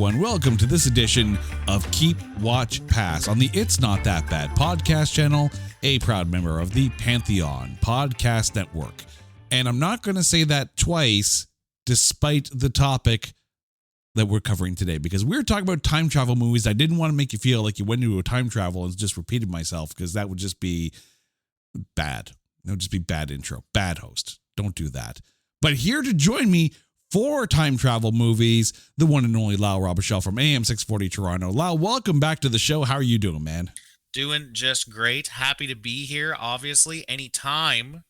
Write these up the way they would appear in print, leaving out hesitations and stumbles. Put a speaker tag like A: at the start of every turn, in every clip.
A: everyone. Welcome to this edition of Keep, Watch, Pass on the It's Not That Bad podcast channel, a proud member of the Pantheon Podcast Network. And I'm not going to say that twice, despite the topic that we're covering today, because we're talking about time travel movies. I didn't want to make you feel like you went into a time travel and just repeated myself, because that would just be bad. That would just be bad intro, bad host. Don't do that. But here to join me for time travel movies, the one and only Lyle Robichaud from AM 640 Toronto. Lyle, welcome back to the show. How are you doing, man?
B: Doing just great. Happy to be here. Obviously, anytime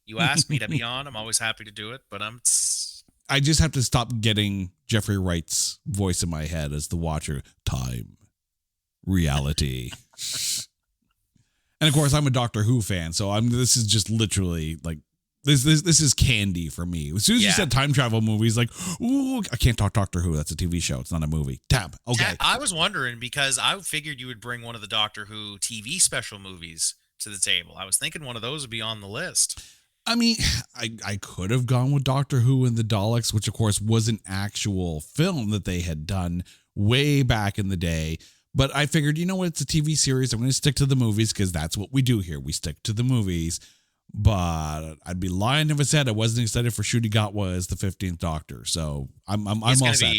B: you ask me to be on, I'm always happy to do it. But
A: I just have to stop getting Jeffrey Wright's voice in my head as the watcher. Time, reality. And of course, I'm a Doctor Who fan, so this is just literally like this is candy for me. As soon as you said time travel movies, like, ooh, I can't talk Doctor Who. That's a TV show. It's not a movie. Damn. Okay.
B: I was wondering, because I figured you would bring one of the Doctor Who TV special movies to the table. I was thinking one of those would be on the list.
A: I mean, I could have gone with Doctor Who and the Daleks, which of course was an actual film that they had done way back in the day. But I figured, you know what? It's a TV series. I'm going to stick to the movies because that's what we do here. We stick to the movies. But I'd be lying if I said I wasn't excited for Ncuti Gatwa as the 15th Doctor. So I'm all set.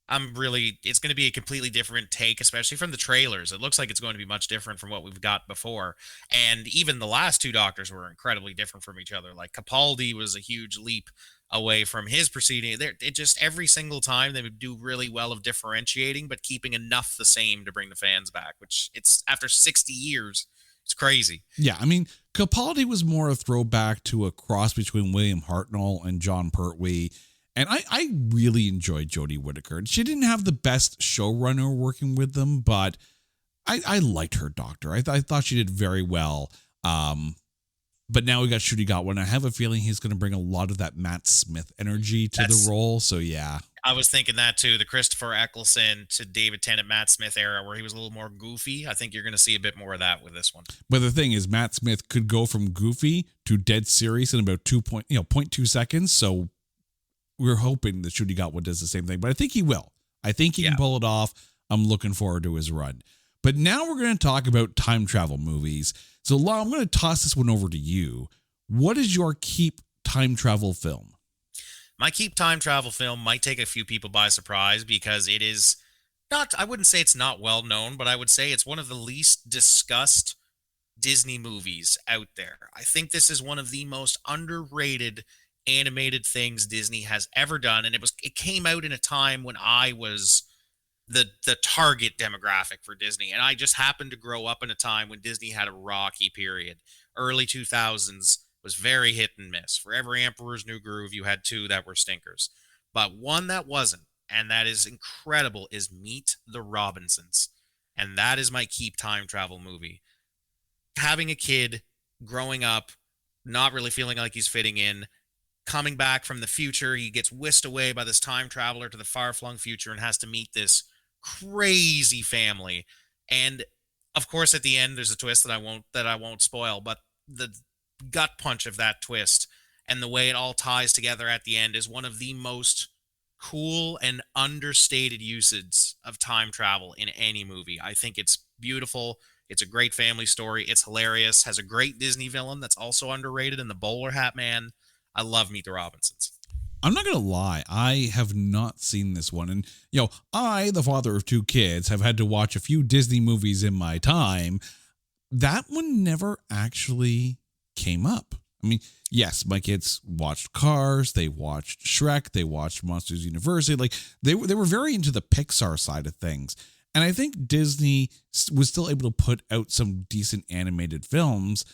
B: It's going to be a completely different take, especially from the trailers. It looks like it's going to be much different from what we've got before. And even the last two Doctors were incredibly different from each other. Like Capaldi was a huge leap away from his proceeding. It just every single time they would do really well of differentiating, but keeping enough the same to bring the fans back, which it's after 60 years. It's crazy.
A: Yeah, I mean, Capaldi was more a throwback to a cross between William Hartnell and John Pertwee. And I really enjoyed Jodie Whittaker. She didn't have the best showrunner working with them, but I liked her Doctor. I thought she did very well. But now we got Ncuti Gatwa, and I have a feeling he's going to bring a lot of that Matt Smith energy to the role. So, yeah.
B: I was thinking that, too. The Christopher Eccleston to David Tennant, Matt Smith era, where he was a little more goofy. I think you're going to see a bit more of that with this one.
A: But the thing is, Matt Smith could go from goofy to dead serious in about 0.2 seconds. So we're hoping that Ncuti Gatwa does the same thing. But I think he will. I think he can pull it off. I'm looking forward to his run. But now we're going to talk about time travel movies. So, Lau, I'm going to toss this one over to you. What is your keep time travel film?
B: My keep time travel film might take a few people by surprise because it is not, I wouldn't say it's not well known, but I would say it's one of the least discussed Disney movies out there. I think this is one of the most underrated animated things Disney has ever done. And it came out in a time when I was the target demographic for Disney. And I just happened to grow up in a time when Disney had a rocky period. Early 2000s was very hit and miss. For every Emperor's New Groove, you had two that were stinkers. But one that wasn't, and that is incredible, is Meet the Robinsons. And that is my keep time travel movie. Having a kid, growing up, not really feeling like he's fitting in, coming back from the future, he gets whisked away by this time traveler to the far-flung future and has to meet this crazy family. And of course, at the end, there's a twist that I won't spoil, but the gut punch of that twist and the way it all ties together at the end is one of the most cool and understated uses of time travel in any movie. I think it's beautiful. It's a great family story. It's hilarious. Has a great Disney villain that's also underrated in the Bowler Hat Man. I love Meet the Robinsons.
A: I'm not going to lie. I have not seen this one. And, I, the father of two kids, have had to watch a few Disney movies in my time. That one never actually came up. I mean, yes, my kids watched Cars. They watched Shrek. They watched Monsters University. Like, they were very into the Pixar side of things. And I think Disney was still able to put out some decent animated films.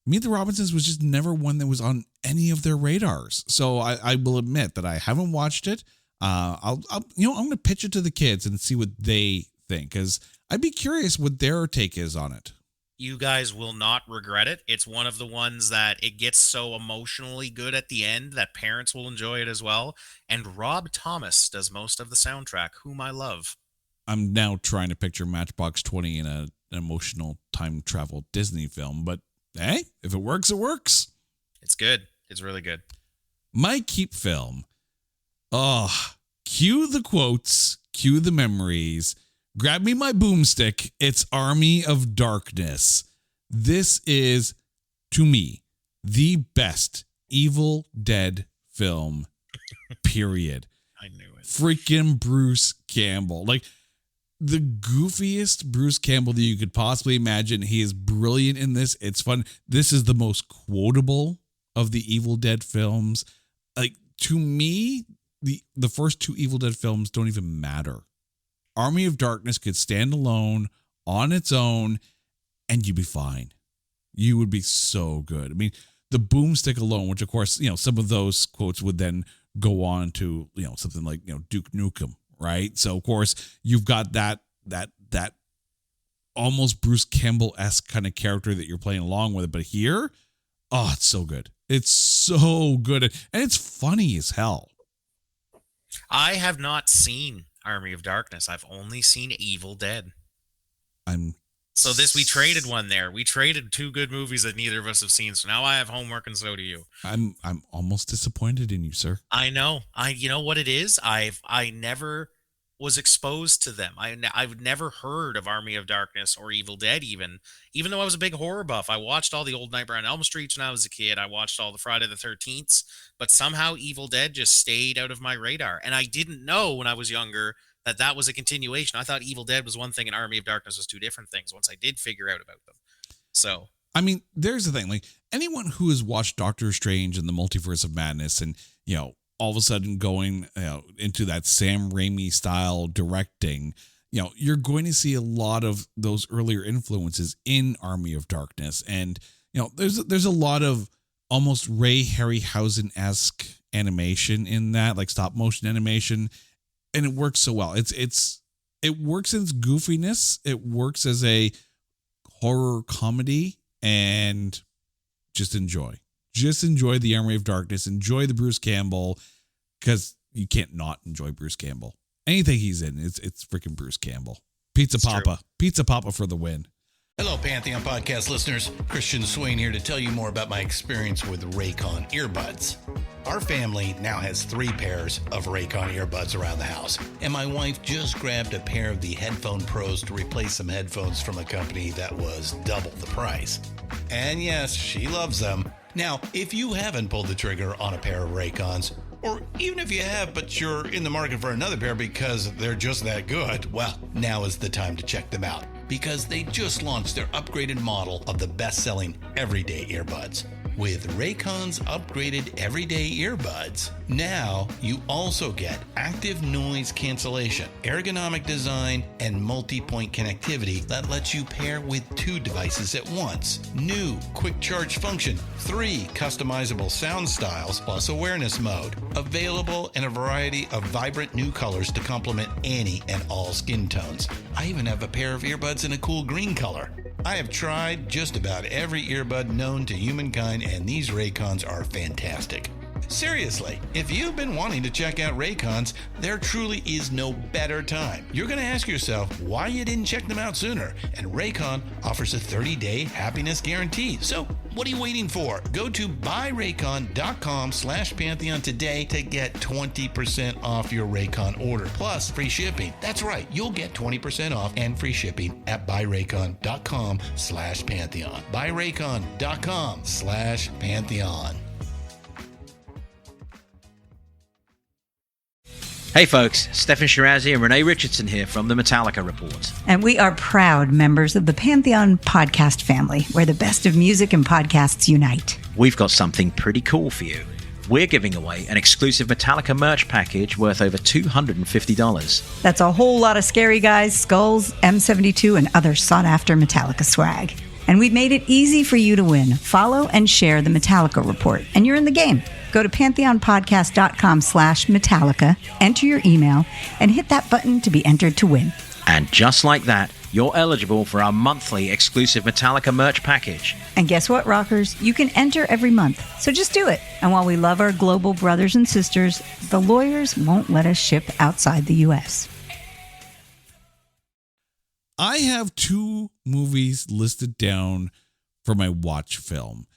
A: Meet the Robinsons was just never one that was on any of their radars. So I will admit that I haven't watched it. I'm going to pitch it to the kids and see what they think, because I'd be curious what their take is on it.
B: You guys will not regret it. It's one of the ones that it gets so emotionally good at the end that parents will enjoy it as well. And Rob Thomas does most of the soundtrack, whom I love.
A: I'm now trying to picture Matchbox 20 in an emotional time travel Disney film, but hey, if it works, it works.
B: It's good. It's really good.
A: My keep film. Oh, cue the quotes. cue the memories. Grab me my boomstick. It's Army of Darkness. This is, to me, the best Evil Dead film, period.
B: I knew it.
A: Freaking Bruce Campbell. Like, the goofiest Bruce Campbell that you could possibly imagine. He is brilliant in this. It's fun. This is the most quotable of the Evil Dead films. Like, to me, the first two Evil Dead films don't even matter. Army of Darkness could stand alone on its own and you'd be fine. You would be so good. I mean, the boomstick alone, which of course, some of those quotes would then go on to, something like, Duke Nukem, right? So of course you've got that almost Bruce Campbell-esque kind of character that you're playing along with. But here, oh, it's so good. It's so good. And it's funny as hell.
B: I have not seen Army of Darkness. I've only seen Evil Dead. So we traded one there. We traded two good movies that neither of us have seen. So now I have homework and so do you.
A: I'm almost disappointed in you, sir.
B: I know. You know what it is? I never was exposed to them. I've never heard of Army of Darkness or Evil Dead even though I was a big horror buff. I watched all the old Nightmare on Elm Street when I was a kid. I watched all the Friday the 13th, but somehow Evil Dead just stayed out of my radar. And I didn't know when I was younger that was a continuation. I thought Evil Dead was one thing and Army of Darkness was two different things once I did figure out about them. So,
A: I mean, there's the thing. Like, anyone who has watched Doctor Strange and the Multiverse of Madness and, all of a sudden going into that Sam Raimi style directing, you're going to see a lot of those earlier influences in Army of Darkness. And, there's a lot of almost Ray Harryhausen-esque animation in that, like stop motion animation. And it works so well. It works in its goofiness. It works as a horror comedy, and just enjoy the Army of Darkness. Enjoy the Bruce Campbell, because you can't not enjoy Bruce Campbell. Anything he's in, it's freaking Bruce Campbell. Pizza Papa for the win.
C: Hello, Pantheon Podcast listeners. Christian Swain here to tell you more about my experience with Raycon earbuds. Our family now has 3 pairs of Raycon earbuds around the house, and my wife just grabbed a pair of the Headphone Pros to replace some headphones from a company that was double the price. And yes, she loves them. Now, if you haven't pulled the trigger on a pair of Raycons, or even if you have but you're in the market for another pair because they're just that good, well, now is the time to check them out, because they just launched their upgraded model of the best-selling everyday earbuds. With Raycon's upgraded everyday earbuds, now you also get active noise cancellation, ergonomic design, and multi-point connectivity that lets you pair with 2 devices at once. New quick charge function, 3 customizable sound styles, plus awareness mode. Available in a variety of vibrant new colors to complement any and all skin tones. I even have a pair of earbuds in a cool green color. I have tried just about every earbud known to humankind, and these Raycons are fantastic. Seriously, if you've been wanting to check out Raycons, there truly is no better time. You're going to ask yourself why you didn't check them out sooner, and Raycon offers a 30-day happiness guarantee. So what are you waiting for? Go to buyraycon.com/Pantheon today to get 20% off your Raycon order, plus free shipping. That's right, you'll get 20% off and free shipping at buyraycon.com/Pantheon. buyraycon.com/Pantheon.
D: Hey folks, Stefan Shirazi and Renee Richardson here from the Metallica Report.
E: And we are proud members of the Pantheon podcast family, where the best of music and podcasts unite.
D: We've got something pretty cool for you. We're giving away an exclusive Metallica merch package worth over $250.
E: That's a whole lot of Scary Guys, Skulls, M72, and other sought-after Metallica swag. And we've made it easy for you to win. Follow and share the Metallica Report, and you're in the game. Go to pantheonpodcast.com/Metallica, enter your email, and hit that button to be entered to win.
D: And just like that, you're eligible for our monthly exclusive Metallica merch package.
E: And guess what, rockers? You can enter every month, so just do it. And while we love our global brothers and sisters, the lawyers won't let us ship outside the U.S.
A: I have 2 movies listed down for my watch film,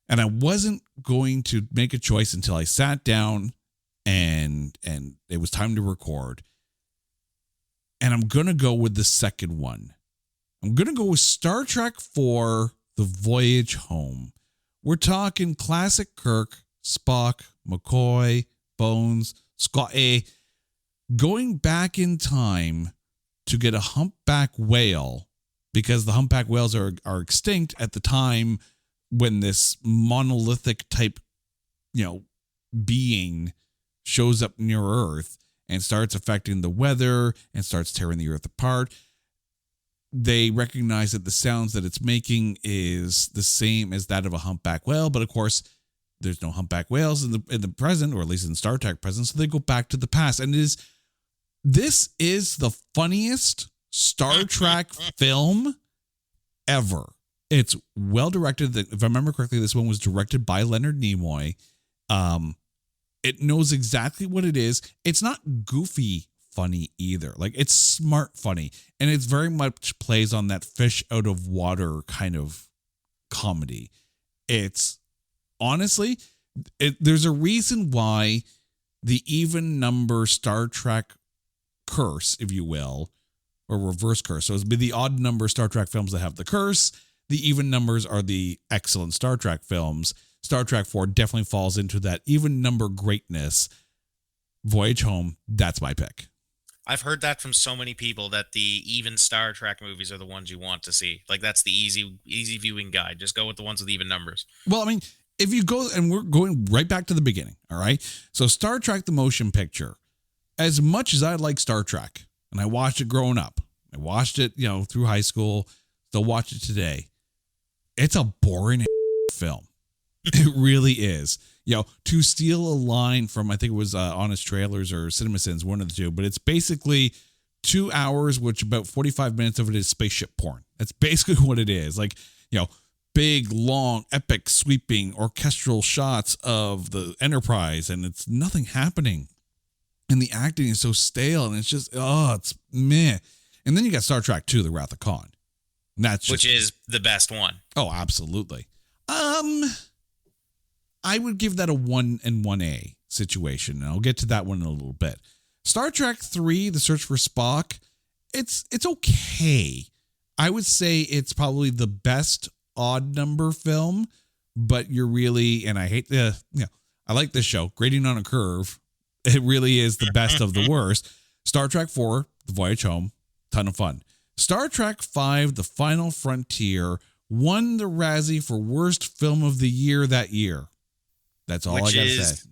A: and I wasn't going to make a choice until I sat down and it was time to record. And I'm going to go with the second one. I'm going to go with Star Trek IV, The Voyage Home. We're talking classic Kirk, Spock, McCoy, Bones, Scotty, going back in time to get a humpback whale, because the humpback whales are extinct at the time when this monolithic type, being shows up near Earth and starts affecting the weather and starts tearing the Earth apart. They recognize that the sounds that it's making is the same as that of a humpback whale, but of course, there's no humpback whales in the present, or at least in Star Trek present, so they go back to the past. And this is the funniest Star Trek film ever. It's well directed. If I remember correctly, this one was directed by Leonard Nimoy. It knows exactly what it is. It's not goofy funny either. Like, it's smart funny, and it's very much plays on that fish out of water kind of comedy. It's honestly, there's a reason why the even number Star Trek curse, if you will, or reverse curse. So it's be the odd number Star Trek films that have the curse. The even numbers are the excellent Star Trek films. Star Trek 4 definitely falls into that even number greatness. Voyage Home, that's my pick.
B: I've heard that from so many people, that the even Star Trek movies are the ones you want to see. Like, that's the easy viewing guide. Just go with the ones with even numbers.
A: Well, I mean, if you go, and we're going right back to the beginning, all right? So Star Trek, the motion picture, as much as I like Star Trek, and I watched it growing up, I watched it, through high school, still watch it today, it's a boring film. It really is. To steal a line from, I think it was Honest Trailers or CinemaSins, one of the two, but it's basically 2 hours, which about 45 minutes of it is spaceship porn. That's basically what it is. Like, big, long, epic, sweeping orchestral shots of the Enterprise, and it's nothing happening. And the acting is so stale, and it's just, it's meh. And then you got Star Trek II, The Wrath of Khan.
B: Which is the best one.
A: Oh, absolutely. I would give that a 1 and 1A situation, and I'll get to that one in a little bit. Star Trek 3, The Search for Spock, it's okay. I would say it's probably the best odd number film, but you're really, and I hate I like this show, grading on a curve. It really is the best of the worst. Star Trek 4, The Voyage Home, ton of fun. Star Trek 5, The Final Frontier, won the Razzie for worst film of the year that year. That's all I gotta say.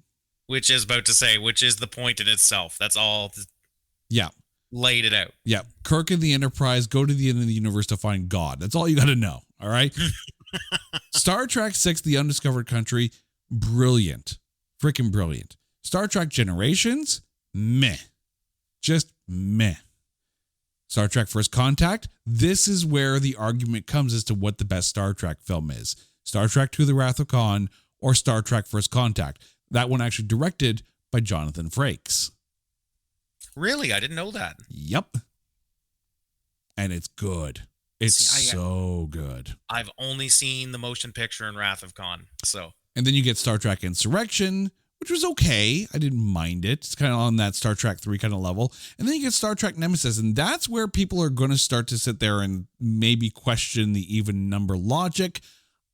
B: Which is the point in itself. That's all.
A: Yeah.
B: Laid it out.
A: Yeah. Kirk and the Enterprise go to the end of the universe to find God. That's all you got to know. All right. Star Trek 6, The Undiscovered Country, brilliant. Freaking brilliant. Star Trek Generations, meh. Just meh. Star Trek First Contact, this is where the argument comes as to what the best Star Trek film is. Star Trek II, The Wrath of Khan, or Star Trek First Contact. That one actually directed by Jonathan Frakes.
B: Really? I didn't know that.
A: Yep. And it's good. It's so good.
B: I've only seen the motion picture in Wrath of Khan.
A: And then you get Star Trek Insurrection, which was okay. I didn't mind it. It's kind of on that Star Trek 3 kind of level. And then you get Star Trek Nemesis, and that's where people are going to start to sit there and maybe question the even number logic.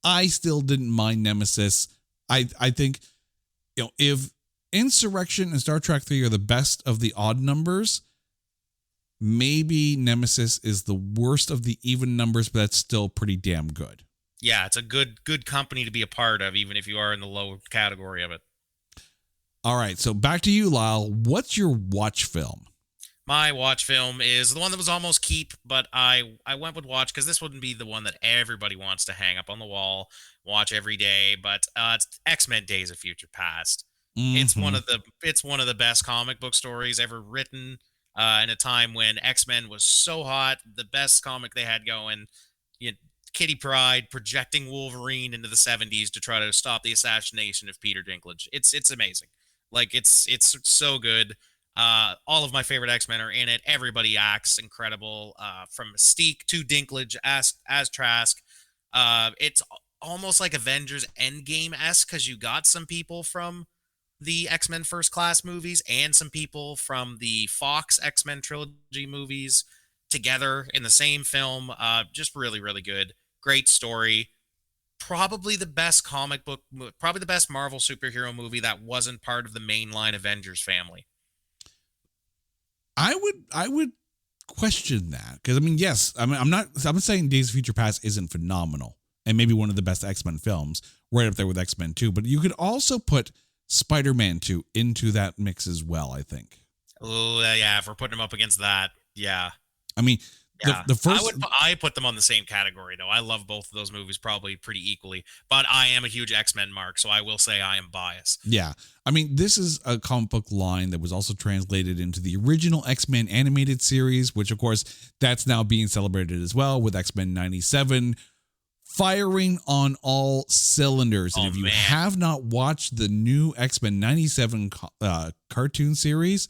A: I still didn't mind Nemesis. I think, if Insurrection and Star Trek 3 are the best of the odd numbers, maybe Nemesis is the worst of the even numbers, but that's still pretty damn good.
B: Yeah, it's a good company to be a part of, even if you are in the low category of it.
A: All right, so back to you, Lyle. What's your watch film?
B: My watch film is the one that was almost keep, but I went with watch because this wouldn't be the one that everybody wants to hang up on the wall, watch every day. But it's X-Men: Days of Future Past. Mm-hmm. It's one of the best comic book stories ever written. In a time when X-Men was so hot, the best comic they had going. Kitty Pryde projecting Wolverine into the 70s to try to stop the assassination of Peter Dinklage. It's amazing. Like, it's so good. All of my favorite X-Men are in it. Everybody acts incredible. From Mystique to Dinklage as Trask. It's almost like Avengers Endgame-esque because you got some people from the X-Men First Class movies and some people from the Fox X-Men trilogy movies together in the same film. Just really, really good. Great story. Probably the best probably the best Marvel superhero movie that wasn't part of the mainline Avengers family.
A: I would question that, because I mean, yes, I'm saying Days of Future Past isn't phenomenal and maybe one of the best X-Men films, right up there with X-Men 2, but you could also put Spider-Man 2 into that mix as well, I think.
B: Oh, yeah, if we're putting them up against that, yeah.
A: I mean,
B: Yeah,
A: the first
B: I put them on the same category though. I love both of those movies probably pretty equally, but I am a huge X-Men mark, so I will say I am biased.
A: Yeah. I mean, this is a comic book line that was also translated into the original X-Men animated series, which of course that's now being celebrated as well with X-Men 97 firing on all cylinders. And if you have not watched the new X-Men 97 cartoon series,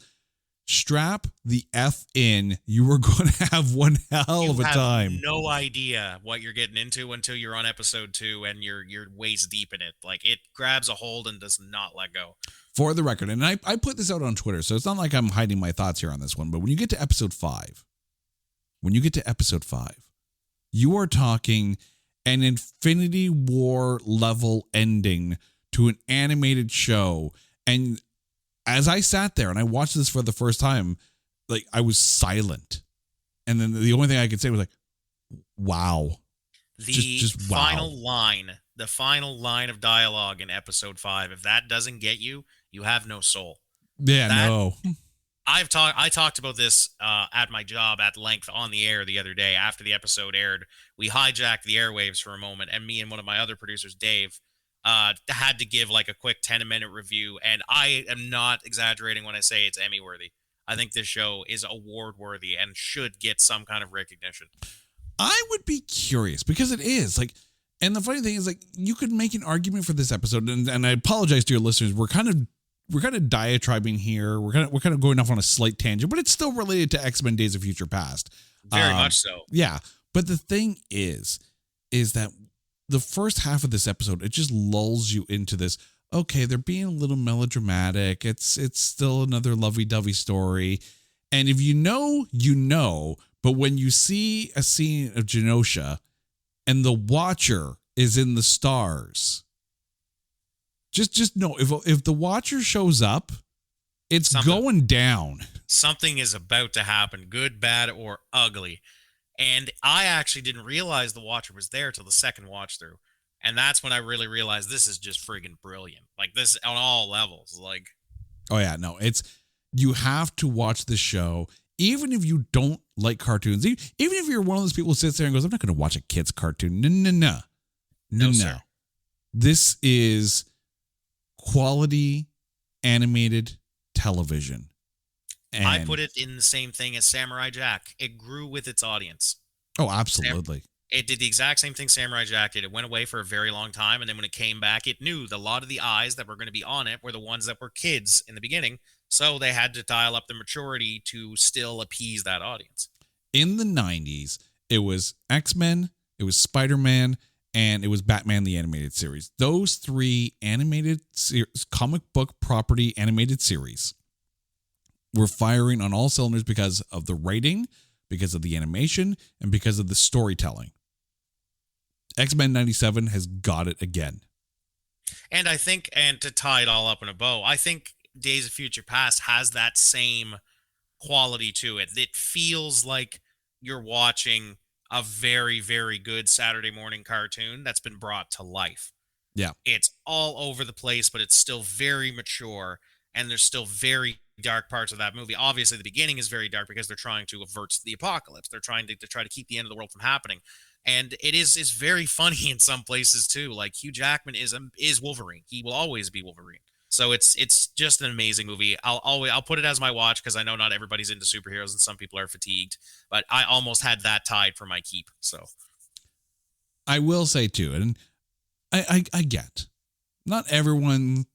A: strap the F in. You are going to have one hell of a time.
B: No idea what you're getting into until you're on episode 2 and you're waist deep in it. Like, it grabs a hold and does not let go.
A: For the record, and I put this out on Twitter, so it's not like I'm hiding my thoughts here on this one, but when you get to episode 5, you are talking an Infinity War level ending to an animated show. And as I sat there and I watched this for the first time, like, I was silent. And then the only thing I could say was like, wow.
B: The final line of dialogue in episode 5, if that doesn't get you, you have no soul.
A: Yeah, no.
B: I talked about this at my job at length on the air the other day after the episode aired. We hijacked the airwaves for a moment, and me and one of my other producers, Dave, had to give like a quick 10-minute review, and I am not exaggerating when I say it's Emmy worthy. I think this show is award worthy and should get some kind of recognition.
A: I would be curious, because it is like, and the funny thing is, like, you could make an argument for this episode, and I apologize to your listeners. We're kind of diatribing here. We're kind of going off on a slight tangent, but it's still related to X-Men Days of Future Past.
B: Very much so.
A: Yeah. But the thing is that the first half of this episode, it just lulls you into this, okay, they're being a little melodramatic. It's still another lovey-dovey story. And if you know, you know, but when you see a scene of Genosha and the Watcher is in the stars, just know, if the Watcher shows up, it's going down.
B: Something is about to happen, good, bad, or ugly. And I actually didn't realize the Watcher was there till the second watch through. And that's when I really realized this is just friggin' brilliant. Like, this on all levels. Like,
A: oh yeah, no, you have to watch this show, even if you don't like cartoons. Even if you're one of those people who sits there and goes, I'm not going to watch a kid's cartoon. No.
B: Sir.
A: This is quality animated television. And
B: I put it in the same thing as Samurai Jack. It grew with its audience.
A: Oh, absolutely.
B: It did the exact same thing Samurai Jack did. It went away for a very long time, and then when it came back, it knew a lot of the eyes that were going to be on it were the ones that were kids in the beginning, so they had to dial up the maturity to still appease that audience.
A: In the 90s, it was X-Men, it was Spider-Man, and it was Batman the Animated Series. Those three animated comic book property animated series were firing on all cylinders because of the writing, because of the animation, and because of the storytelling. X-Men 97 has got it again.
B: And I think, and to tie it all up in a bow, I think Days of Future Past has that same quality to it. It feels like you're watching a very, very good Saturday morning cartoon that's been brought to life.
A: Yeah.
B: It's all over the place, but it's still very mature, and there's still very dark parts of that movie. Obviously, the beginning is very dark because they're trying to avert the apocalypse. They're trying to keep the end of the world from happening. And it's very funny in some places too. Like, Hugh Jackman is Wolverine. He will always be Wolverine. So it's just an amazing movie. I'll put it as my watch because I know not everybody's into superheroes and some people are fatigued, but I almost had that tied for my keep. So
A: I will say too, and I get, not everyone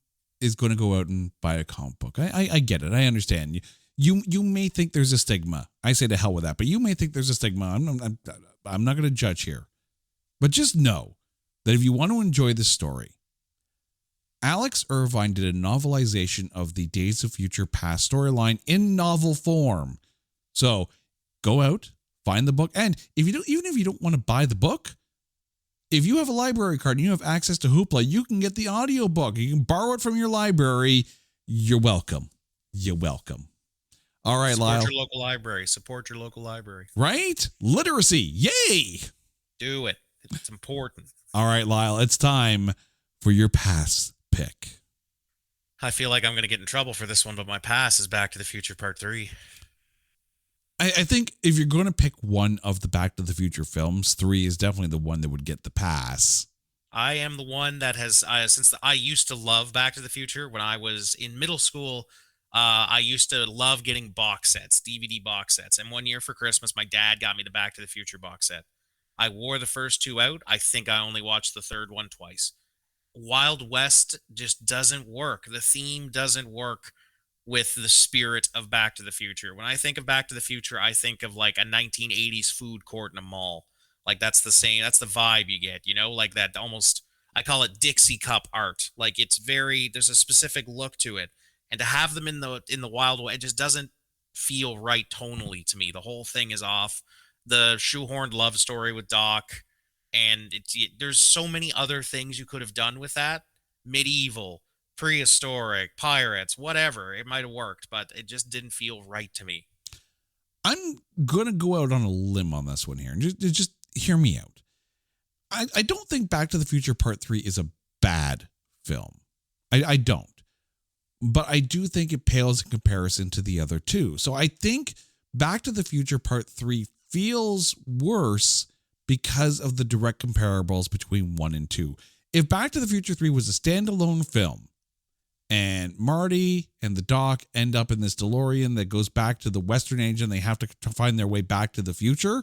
A: is going to go out and buy a comic book. I get it. I understand. You may think there's a stigma. I say to hell with that, but you may think there's a stigma. I'm not going to judge here, but just know that if you want to enjoy this story, Alex Irvine did a novelization of the Days of Future Past storyline in novel form. So go out, find the book, and if you don't, even if you don't want to buy the book, if you have a library card and you have access to Hoopla, you can get the audiobook. You can borrow it from your library. You're welcome. You're welcome. All right, Lyle.
B: Support your local library. Support your local library.
A: Right? Literacy. Yay.
B: Do it. It's important.
A: All right, Lyle. It's time for your pass pick.
B: I feel like I'm going to get in trouble for this one, but my pass is Back to the Future Part 3.
A: I think if you're going to pick one of the Back to the Future films, 3 is definitely the one that would get the pass.
B: I am the one that has, I used to love Back to the Future when I was in middle school. I used to love getting box sets, DVD box sets. And one year for Christmas, my dad got me the Back to the Future box set. I wore the first 2 out. I think I only watched the third one twice. Wild West just doesn't work. The theme doesn't work with the spirit of Back to the Future. When I think of Back to the Future, I think of like a 1980s food court in a mall. Like that's the vibe you get, like that almost, I call it Dixie Cup art. Like there's a specific look to it. And to have them in the Wild West, it just doesn't feel right tonally to me. The whole thing is off. The shoehorned love story with Doc, and there's so many other things you could have done with that. Medieval, prehistoric, pirates, whatever. It might have worked, but it just didn't feel right to me.
A: I'm going to go out on a limb on this one here. And just hear me out. I don't think Back to the Future Part 3 is a bad film. I don't. But I do think it pales in comparison to the other two. So I think Back to the Future Part 3 feels worse because of the direct comparables between 1 and 2. If Back to the Future 3 was a standalone film and Marty and the Doc end up in this DeLorean that goes back to the Western Age and they have to find their way back to the future,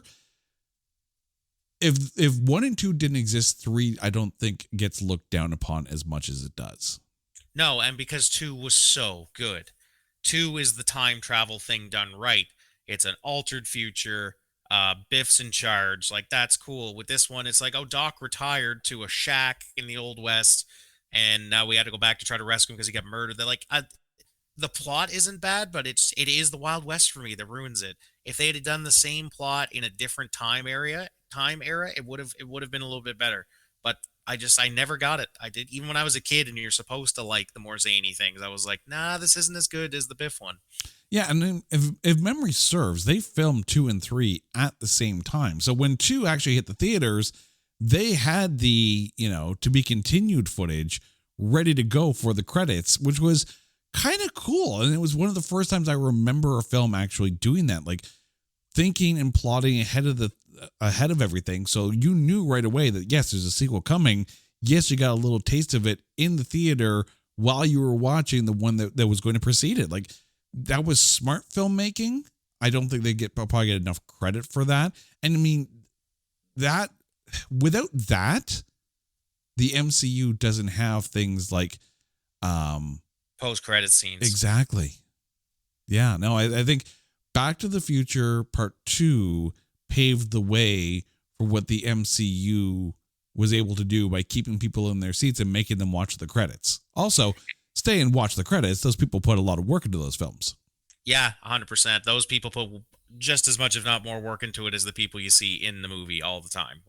A: if 1 and 2 didn't exist, 3 I don't think gets looked down upon as much as it does.
B: No, and because 2 was so good. 2 is the time travel thing done right. It's an altered future. Biff's in charge. Like, that's cool. With this one, it's like, oh, Doc retired to a shack in the Old West, and now we had to go back to try to rescue him because he got murdered. They're like, the plot isn't bad, but it is the Wild West for me that ruins it. If they had done the same plot in a different time era, it would have been a little bit better. But I never got it. I did, even when I was a kid and you're supposed to like the more zany things, I was like, nah, this isn't as good as the Biff one.
A: Yeah, and then if memory serves, they filmed 2 and 3 at the same time. So when 2 actually hit the theaters, they had the, to be continued footage ready to go for the credits, which was kind of cool. And it was one of the first times I remember a film actually doing that, like thinking and plotting ahead of everything. So you knew right away that, yes, there's a sequel coming. Yes, you got a little taste of it in the theater while you were watching the one that was going to precede it. Like, that was smart filmmaking. I don't think they probably get enough credit for that. And I mean, that without that, the MCU doesn't have things like
B: post-credit scenes.
A: Exactly. Yeah, no, I think Back to the Future Part 2 paved the way for what the MCU was able to do by keeping people in their seats and making them watch the credits. Also, stay and watch the credits. Those people put a lot of work into those films. Yeah,
B: 100%. Those people put just as much, if not more, work into it as the people you see in the movie all the time.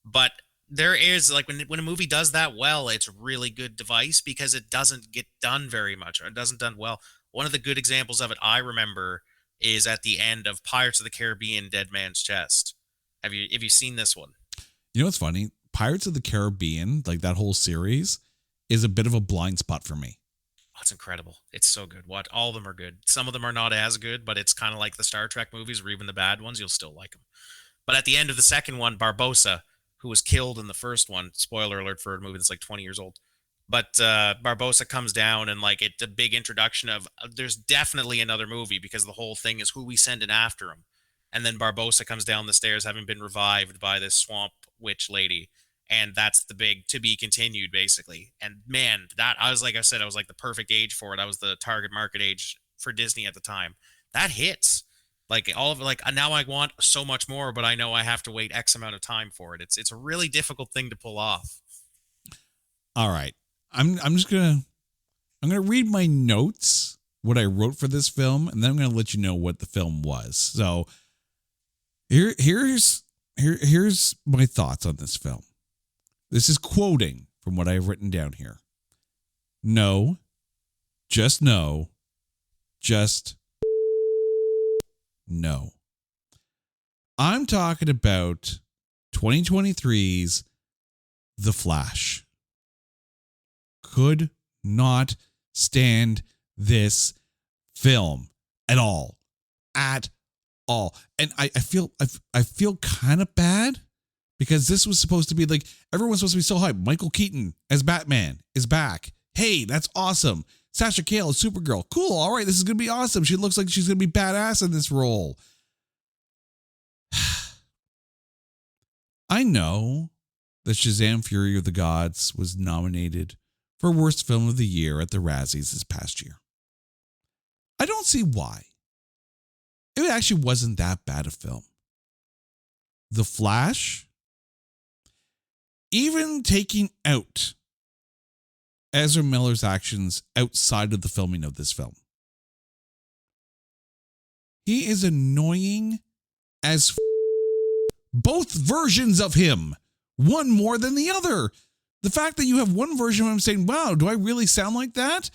B: But there is, when a movie does that well, it's a really good device because it doesn't get done very much, or it doesn't done well. One of the good examples of it I remember is at the end of Pirates of the Caribbean: Dead Man's Chest. Have you seen this one?
A: You know what's funny? Pirates of the Caribbean, like that whole series, is a bit of a blind spot for me.
B: Oh, it's incredible. It's so good. All of them are good. Some of them are not as good, but it's kind of like the Star Trek movies, where even the bad ones, you'll still like them. But at the end of the second one, Barbossa, who was killed in the first one, spoiler alert for a movie that's like 20 years old, but Barbossa comes down, and it's a big introduction of there's definitely another movie, because the whole thing is who we sending after him. And then Barbossa comes down the stairs having been revived by this swamp witch lady. And that's the big to be continued, basically. And man, I was like the perfect age for it. I was the target market age for Disney at the time. That hits. All of it, now I want so much more, but I know I have to wait X amount of time for it. It's a really difficult thing to pull off.
A: All right. I'm just gonna read my notes, what I wrote for this film, and then I'm gonna let you know what the film was. So here's my thoughts on this film. This is quoting from what I've written down here. No, just no, just no. I'm talking about 2023's The Flash. Could not stand this film at all. At all. And I feel kind of bad because this was supposed to be like, everyone's supposed to be so hyped. Michael Keaton as Batman is back. Hey, that's awesome. Sasha Cale as Supergirl. Cool. All right, this is going to be awesome. She looks like she's going to be badass in this role. I know that Shazam! Fury of the Gods was nominated for Worst Film of the Year at the Razzies this past year. I don't see why. It actually wasn't that bad a film. The Flash, even taking out Ezra Miller's actions outside of the filming of this film, he is annoying as both versions of him, one more than the other. The fact that you have one version of him saying, wow, do I really sound like that?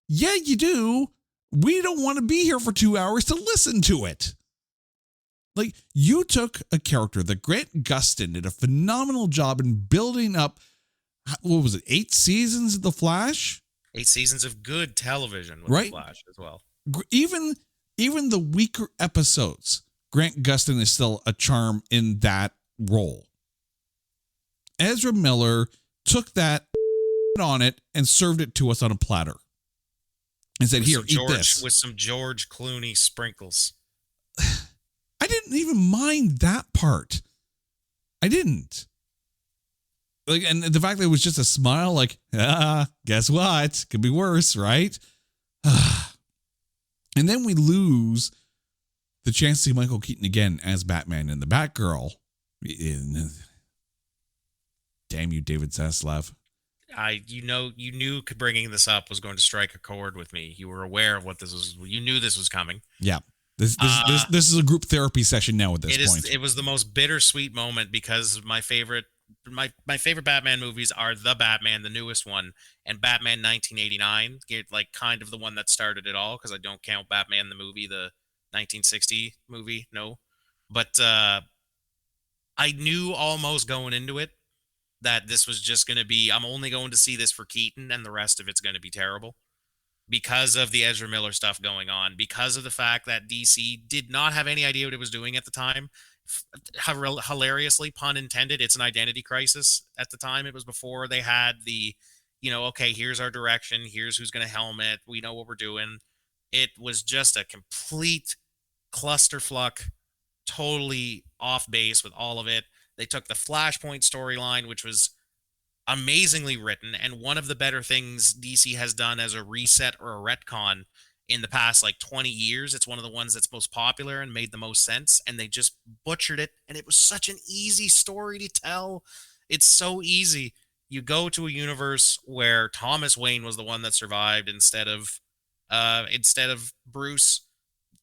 A: Yeah, you do. We don't want to be here for 2 hours to listen to it. Like, you took a character that Grant Gustin did a phenomenal job in building up, what was it, 8 seasons of The Flash?
B: 8 seasons of good television with
A: right?
B: The Flash as well.
A: Even the weaker episodes, Grant Gustin is still a charm in that role. Ezra Miller took that on it and served it to us on a platter and said, here, eat this.
B: With some George Clooney sprinkles.
A: I didn't even mind that part. I didn't. Like, and the fact that it was just a smile, like, guess what? Could be worse, right? And then we lose the chance to see Michael Keaton again as Batman and the Batgirl. Damn you, David Zaslav.
B: You knew bringing this up was going to strike a chord with me. You were aware of what this was. You knew this was coming.
A: Yeah. This is a group therapy session now at this point.
B: It was the most bittersweet moment because my favorite Batman movies are The Batman, the newest one, and Batman 1989. Like kind of the one that started it all because I don't count Batman the movie, the 1960 movie. No, but I knew almost going into it that this was just going to be, I'm only going to see this for Keaton and the rest of it's going to be terrible because of the Ezra Miller stuff going on, because of the fact that DC did not have any idea what it was doing at the time. Hilariously, pun intended, it's an identity crisis at the time. It was before they had the, okay, here's our direction. Here's who's going to helm it. We know what we're doing. It was just a complete clusterfuck, totally off base with all of it. They took the Flashpoint storyline, which was amazingly written, and one of the better things DC has done as a reset or a retcon in the past 20 years. It's one of the ones that's most popular and made the most sense, and they just butchered it, and it was such an easy story to tell. It's so easy. You go to a universe where Thomas Wayne was the one that survived instead of Bruce.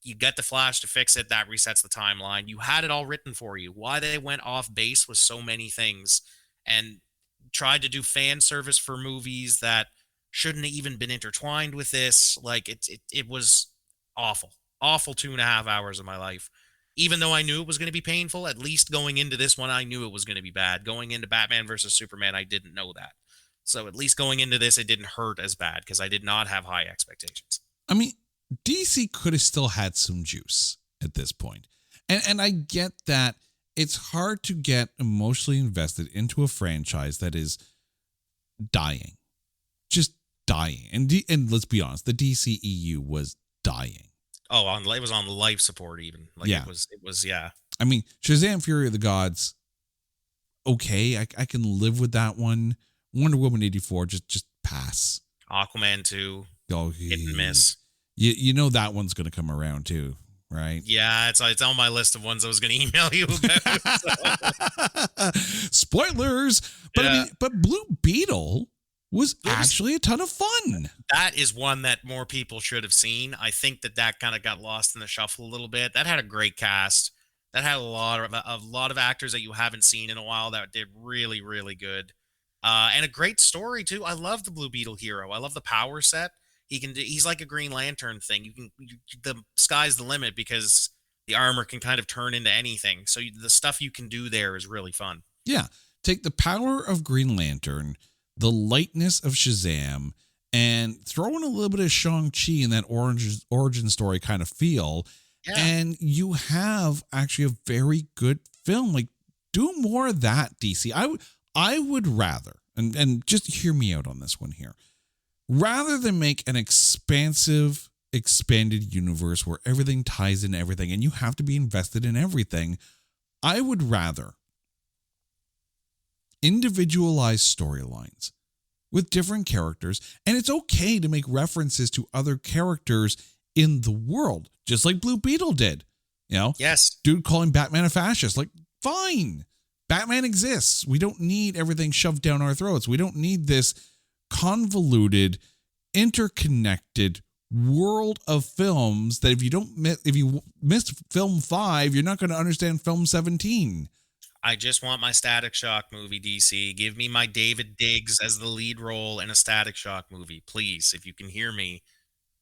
B: You get the Flash to fix it. That resets the timeline. You had it all written for you. Why they went off base with so many things and tried to do fan service for movies that shouldn't have even been intertwined with this. It was awful. Awful 2.5 hours of my life. Even though I knew it was going to be painful, at least going into this one, I knew it was going to be bad. Going into Batman versus Superman, I didn't know that. So at least going into this, it didn't hurt as bad because I did not have high expectations.
A: I mean, DC could have still had some juice at this point. And I get that it's hard to get emotionally invested into a franchise that is dying. Just dying. And let's be honest, the DCEU was dying.
B: Oh, it was on life support even.
A: Yeah.
B: It was, yeah.
A: I mean, Shazam! Fury of the Gods, okay, I can live with that one. Wonder Woman 84, just pass.
B: Aquaman 2, hit and miss.
A: You know that one's going to come around too, right?
B: Yeah, it's on my list of ones I was going to email you about. So.
A: Spoilers! But yeah. I mean, but Blue Beetle was
B: It was
A: actually a ton of fun.
B: That is one that more people should have seen. I think that kind of got lost in the shuffle a little bit. That had a great cast. That had a lot of actors that you haven't seen in a while that did really really good, and a great story too. I love the Blue Beetle hero. I love the power set. He's like a Green Lantern thing. The sky's the limit because the armor can kind of turn into anything. So the stuff you can do there is really fun.
A: Yeah. Take the power of Green Lantern, the lightness of Shazam, and throw in a little bit of Shang-Chi in that origin story kind of feel.
B: Yeah.
A: And you have actually a very good film. Like, do more of that, DC. I would rather, and just hear me out on this one here, rather than make an expansive, expanded universe where everything ties in everything and you have to be invested in everything, I would rather individualize storylines with different characters. And it's okay to make references to other characters in the world, just like Blue Beetle did. You know,
B: Yes.
A: dude calling Batman a fascist, like, fine. Batman exists. We don't need everything shoved down our throats. We don't need this convoluted, interconnected world of films that if you miss film 5, you're not going to understand film 17.
B: I just want my Static Shock movie, DC. Give me my David Diggs as the lead role in a Static Shock movie, please. If you can hear me,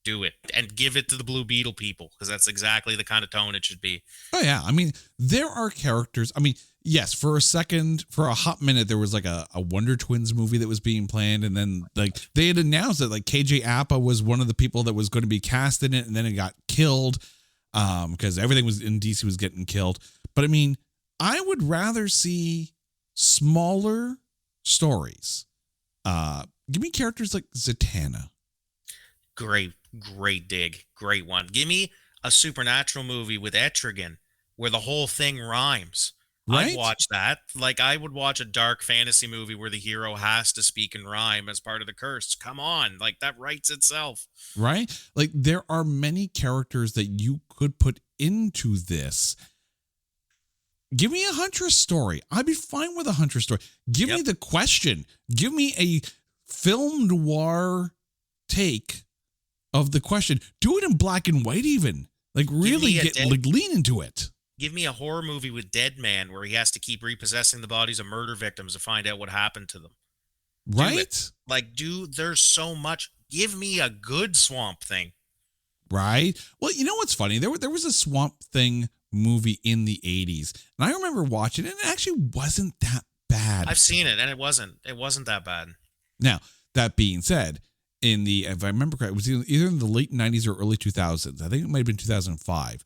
B: do it. And give it to the Blue Beetle people, because that's exactly the kind of tone it should be.
A: Oh, yeah. I mean, there are characters. I mean, yes, for a hot minute, there was like a Wonder Twins movie that was being planned. And then like they had announced that like KJ Apa was one of the people that was going to be cast in it. And then it got killed because everything was in DC was getting killed. But I mean, I would rather see smaller stories. Give me characters like Zatanna.
B: Great dig. Great one. Give me a supernatural movie with Etrigan where the whole thing rhymes.
A: Right?
B: I'd watch that. Like, I would watch a dark fantasy movie where the hero has to speak and rhyme as part of the curse. Come on. Like, that writes itself.
A: Right? Like, there are many characters that you could put into this. Give me a Huntress story. I'd be fine with a Huntress story. Give me The Question. Give me a film noir take of The Question. Do it in black and white even. Like, really lean into it.
B: Give me a horror movie with Dead Man where he has to keep repossessing the bodies of murder victims to find out what happened to them.
A: Right?
B: Like, there's so much. Give me a good Swamp Thing.
A: Right? Well, you know what's funny? There was a Swamp Thing movie in the 80s. And I remember watching it, and it actually wasn't that bad.
B: I've seen it, and it wasn't that bad.
A: Now, that being said, if I remember correctly, it was either in the late 90s or early 2000s. I think it might have been 2005.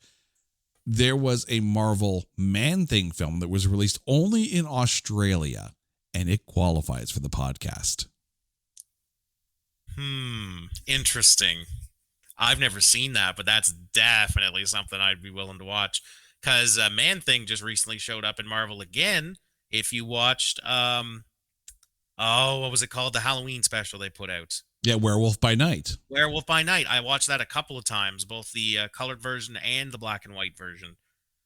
A: There was a Marvel Man-Thing film that was released only in Australia, and it qualifies for the podcast.
B: Interesting. I've never seen that, but that's definitely something I'd be willing to watch. Because Man-Thing just recently showed up in Marvel again. If you watched, what was it called? The Halloween special they put out.
A: Yeah, Werewolf by Night.
B: Werewolf by Night. I watched that a couple of times, both the colored version and the black and white version.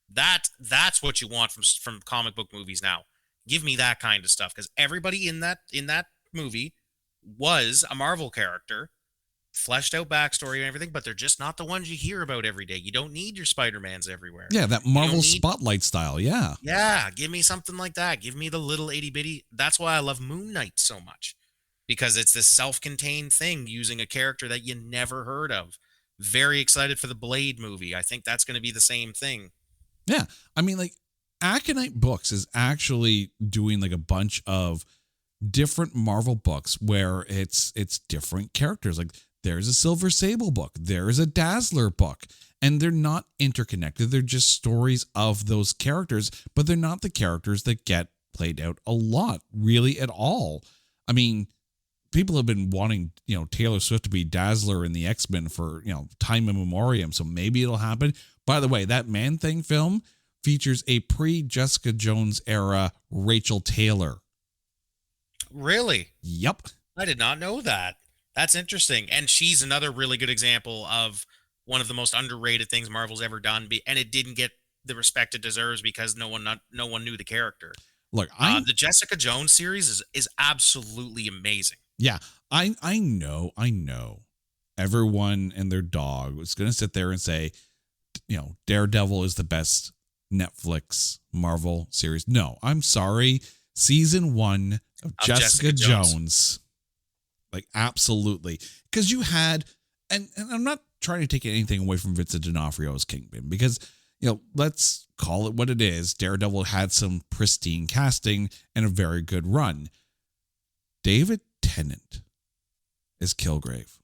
B: That's what you want from comic book movies now. Give me that kind of stuff, because everybody in that movie was a Marvel character, fleshed out backstory and everything, but they're just not the ones you hear about every day. You don't need your Spider-Mans everywhere.
A: Yeah, that Marvel Spotlight style, yeah.
B: Yeah, give me something like that. Give me the little itty-bitty. That's why I love Moon Knight so much, because it's this self-contained thing using a character that you never heard of. Very excited for the Blade movie. I think that's going to be the same thing.
A: Yeah, I mean, like, Aconite Books is actually doing like a bunch of different Marvel books where it's different characters. Like, there's a Silver Sable book, there's a Dazzler book, and they're not interconnected. They're just stories of those characters, but they're not the characters that get played out a lot, really, at all. I mean, people have been wanting, Taylor Swift to be Dazzler in the X-Men for, time immemorial, so maybe it'll happen. By the way, that Man-Thing film features a pre-Jessica Jones era Rachel Taylor.
B: Really?
A: Yep.
B: I did not know that. That's interesting. And she's another really good example of one of the most underrated things Marvel's ever done, and it didn't get the respect it deserves because no one knew the character.
A: Look,
B: the Jessica Jones series is absolutely amazing.
A: Yeah, I know. Everyone and their dog is going to sit there and say, Daredevil is the best Netflix Marvel series. No, I'm sorry. Season 1 of Jessica Jones. Like, absolutely. Because you had, and I'm not trying to take anything away from Vincent D'Onofrio's Kingpin, because, let's call it what it is. Daredevil had some pristine casting and a very good run. David Tennant is Kilgrave.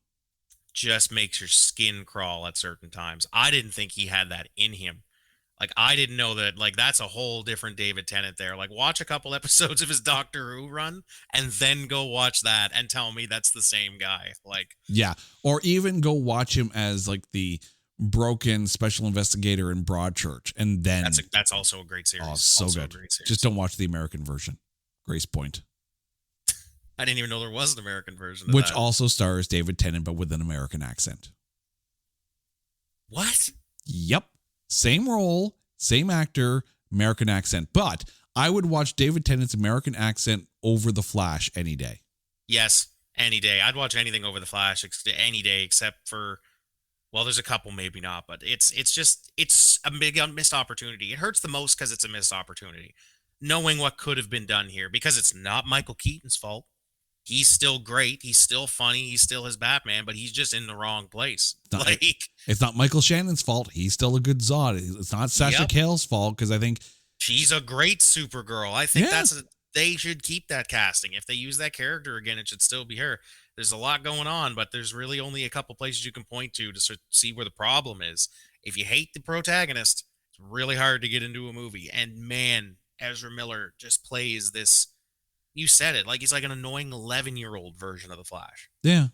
B: Just makes your skin crawl at certain times. I didn't think he had that in him. Like, I didn't know that. Like, that's a whole different David Tennant there. Like, watch a couple episodes of his Doctor Who run and then go watch that and tell me that's the same guy. Like,
A: yeah. Or even go watch him as like the broken special investigator in Broadchurch. And then
B: that's also a great series.
A: Oh, so
B: also
A: good.
B: A great series.
A: Just don't watch the American version. Grace Point.
B: I didn't even know there was an American version of
A: which
B: that.
A: also stars David Tennant, but with an American accent.
B: What?
A: Yep. Same role, same actor, American accent. But I would watch David Tennant's American accent over The Flash any day.
B: Yes, any day. I'd watch anything over The Flash any day except for, well, there's a couple, maybe not, but it's a big missed opportunity. It hurts the most because it's a missed opportunity. Knowing what could have been done here, because it's not Michael Keaton's fault. He's still great. He's still funny. He's still his Batman, but he's just in the wrong place.
A: It's not Michael Shannon's fault. He's still a good Zod. It's not Sasha Cale's fault, because I think
B: she's a great Supergirl. I think they should keep that casting. If they use that character again, it should still be her. There's a lot going on, but there's really only a couple places you can point to see where the problem is. If you hate the protagonist, it's really hard to get into a movie. And man, Ezra Miller just plays this. You said it, like he's like an annoying 11-year-old version of the Flash.
A: Yeah,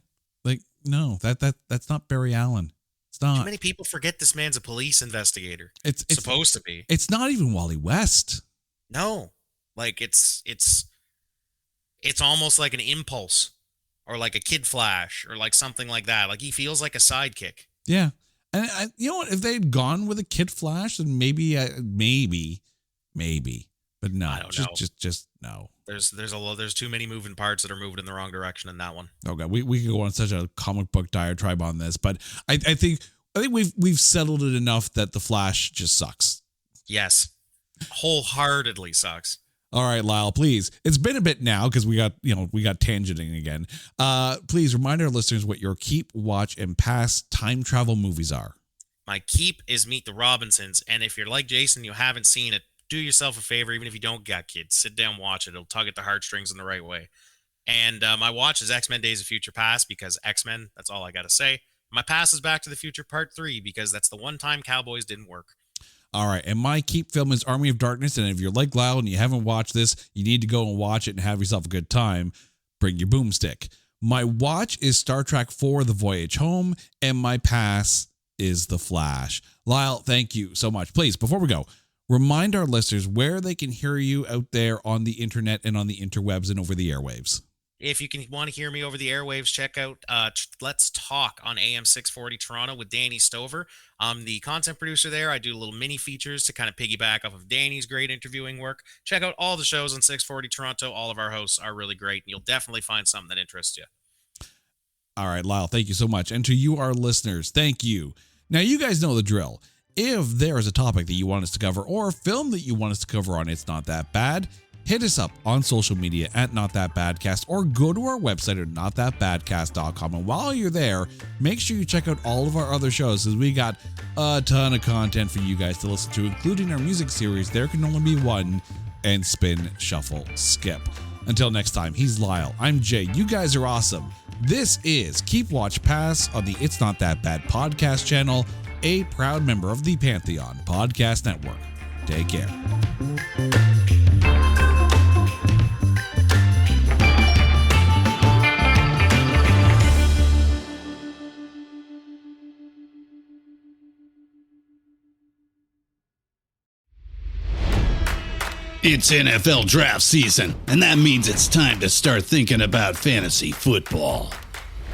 A: like no, that's not Barry Allen. It's not.
B: Too many people forget this man's a police investigator. It's supposed to be.
A: It's not even Wally West.
B: No, like it's almost like an Impulse, or like a Kid Flash, or like something like that. Like he feels like a sidekick.
A: Yeah, and you know what? If they'd gone with a Kid Flash, then maybe. But no,
B: I don't know.
A: Just no.
B: There's too many moving parts that are moving in the wrong direction in that one.
A: Okay, we could go on such a comic book diatribe on this, but I think we've settled it enough that the Flash just sucks.
B: Yes, wholeheartedly sucks.
A: All right, Lyle, please. It's been a bit now because we got tangenting again. Please remind our listeners what your keep, watch, and pass time travel movies are.
B: My keep is Meet the Robinsons, and if you're like Jason, you haven't seen it, do yourself a favor, even if you don't got kids. Sit down, watch it. It'll tug at the heartstrings in the right way. And my watch is X-Men Days of Future Past, because X-Men, that's all I got to say. My pass is Back to the Future Part 3, because that's the one time Cowboys didn't work.
A: All right, and my keep film is Army of Darkness, and if you're like Lyle and you haven't watched this, you need to go and watch it and have yourself a good time. Bring your boomstick. My watch is Star Trek IV, The Voyage Home, and my pass is The Flash. Lyle, thank you so much. Please, before we go, remind our listeners where they can hear you out there on the internet and on the interwebs and over the airwaves.
B: If you want to hear me over the airwaves, check out Let's Talk on AM 640 Toronto with Danny Stover. I'm the content producer there. I do little mini features to kind of piggyback off of Danny's great interviewing work. Check out all the shows on 640 Toronto. All of our hosts are really great, and you'll definitely find something that interests you.
A: All right, Lyle, thank you so much. And to you, our listeners, thank you. Now, you guys know the drill. If there is a topic that you want us to cover or a film that you want us to cover on It's Not That Bad, hit us up on social media at Not That Badcast, or go to our website at notthatbadcast.com. And while you're there, make sure you check out all of our other shows, because we got a ton of content for you guys to listen to, including our music series, There Can Only Be One, and Spin, Shuffle, Skip. Until next time, he's Lyle. I'm Jay. You guys are awesome. This is Keep Watch Pass on the It's Not That Bad podcast channel, a proud member of the Pantheon Podcast Network. Take care.
C: It's NFL draft season, and that means it's time to start thinking about fantasy football.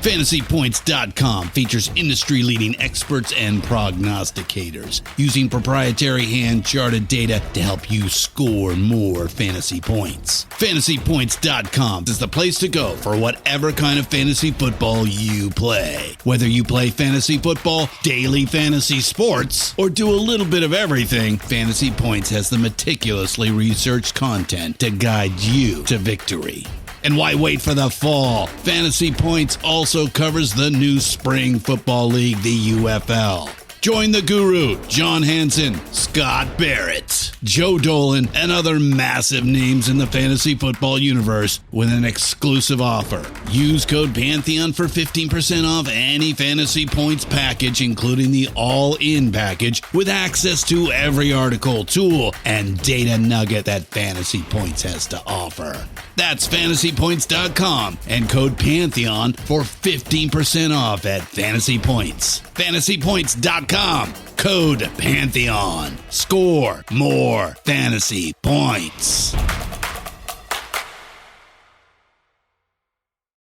C: FantasyPoints.com features industry-leading experts and prognosticators using proprietary hand-charted data to help you score more fantasy points. FantasyPoints.com is the place to go for whatever kind of fantasy football you play. Whether you play fantasy football, daily fantasy sports, or do a little bit of everything, Fantasy Points has the meticulously researched content to guide you to victory. And why wait for the fall? Fantasy Points also covers the new spring football league, the UFL. Join the guru, John Hansen, Scott Barrett, Joe Dolan, and other massive names in the fantasy football universe with an exclusive offer. Use code Pantheon for 15% off any Fantasy Points package, including the all-in package, with access to every article, tool, and data nugget that Fantasy Points has to offer. That's FantasyPoints.com and code Pantheon for 15% off at Fantasy Points. FantasyPoints.com, code Pantheon. Score more fantasy points.